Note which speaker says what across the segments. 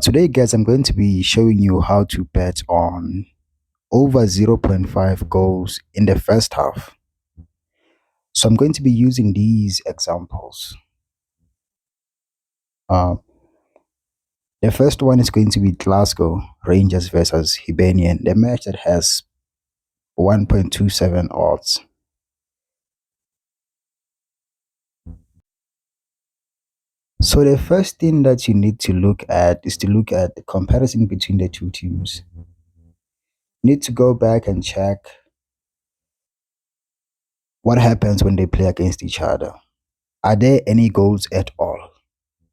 Speaker 1: Today, guys, I'm going to be showing you how to bet on over zero point 0.5 goals in the first half. So I'm going to be using these examples. Uh, the first one is going to be Glasgow Rangers versus Hibernian, the match that has 1.27 odds. So the first thing that you need to look at is to look at the comparison between the two teams. You need to go back and check what happens when they play against each other. Are there any goals at all?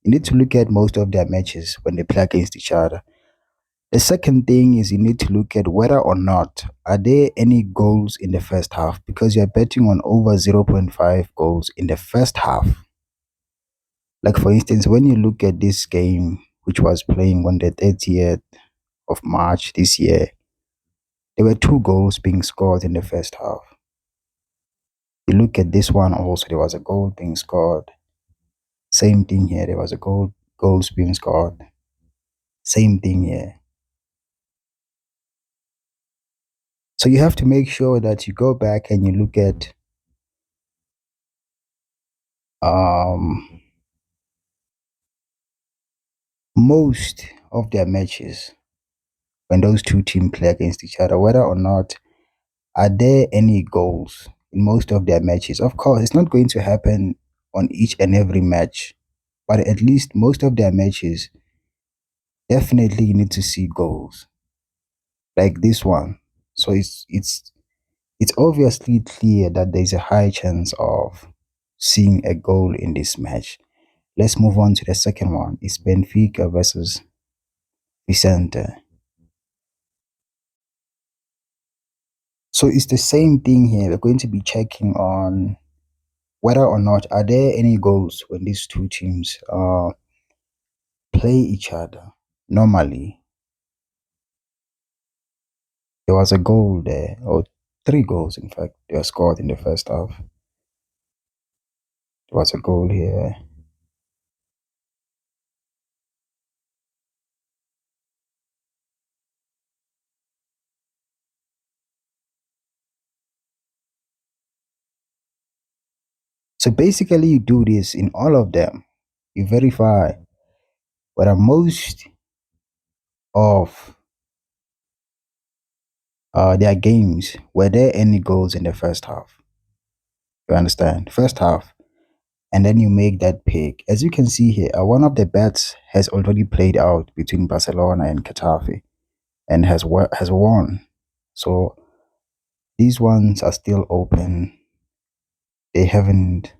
Speaker 1: You need to look at most of their matches when they play against each other. The second thing is you need to look at whether or not are there any goals in the first half, because you're betting on over zero point 0.5 goals in the first half. Like for instance, when you look at this game, which was playing on the 30th of March this year, there were 2 goals being scored in the first half. You look at this one also, there was a goal being scored. Same thing here, there was a goals being scored. Same thing here. So you have to make sure that you go back and you look at um, most of their matches when those two teams play against each other, whether or not are there any goals in most of their matches. Of course, it's not going to happen on each and every match, but at least most of their matches, definitely you need to see goals like this one. So it's obviously clear that there's a high chance of seeing a goal in this match. Let's move on to the second one. It's Benfica versus Vicente. So it's the same thing here. We're going to be checking on whether or not are there any goals when these two teams play each other. Normally, there was a goal there, or 3 goals in fact, they were scored in the first half. There was a goal here. So basically, you do this in all of them. You verify whether most of their games were there any goals in the first half. You understand? First half, and then you make that pick. As you can see here, one of the bets has already played out between Barcelona and Getafe and has won. So these ones are still open. They haven't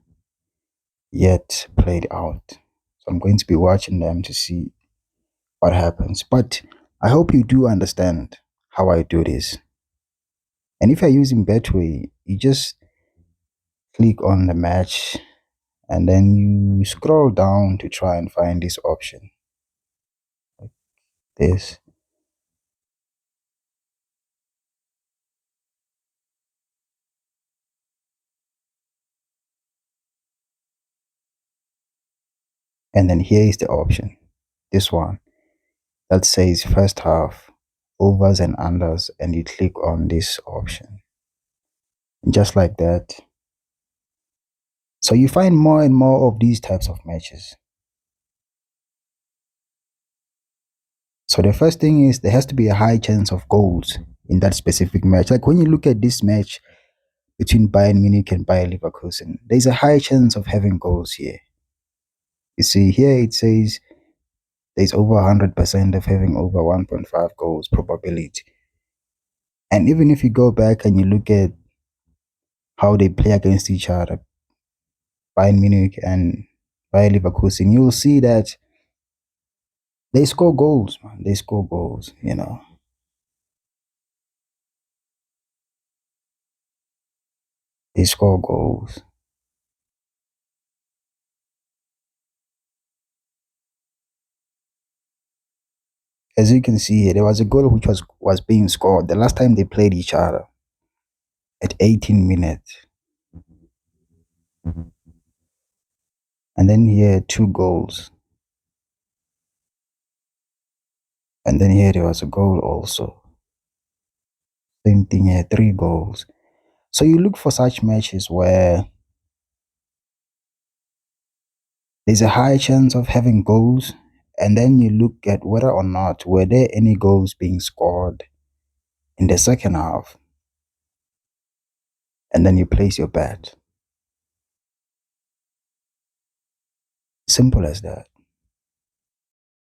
Speaker 1: yet played out. So I'm going to be watching them to see what happens. But I hope you do understand how I do this. And if you're using Betway, you just click on the match and then you scroll down to try and find this option. This. And then here is the option. This one that says first half, overs and unders, and you click on this option. And just like that. So you find more and more of these types of matches. So the first thing is there has to be a high chance of goals in that specific match. Like when you look at this match between Bayern Munich and Bayer Leverkusen, there's a high chance of having goals here. You see here it says there's over 100% of having over 1.5 goals probability. And even if you go back and you look at how they play against each other, Bayern Munich and Bayer Leverkusen, you'll see that they score goals, man. They score goals. They score goals. As you can see here, there was a goal which was being scored the last time they played each other at 18 minutes. And then here, 2 goals. And then here there was a goal also. Same thing here, 3 goals. So you look for such matches where there's a high chance of having goals, and then you look at whether or not were there any goals being scored in the second half, and then you place your bet. Simple as that.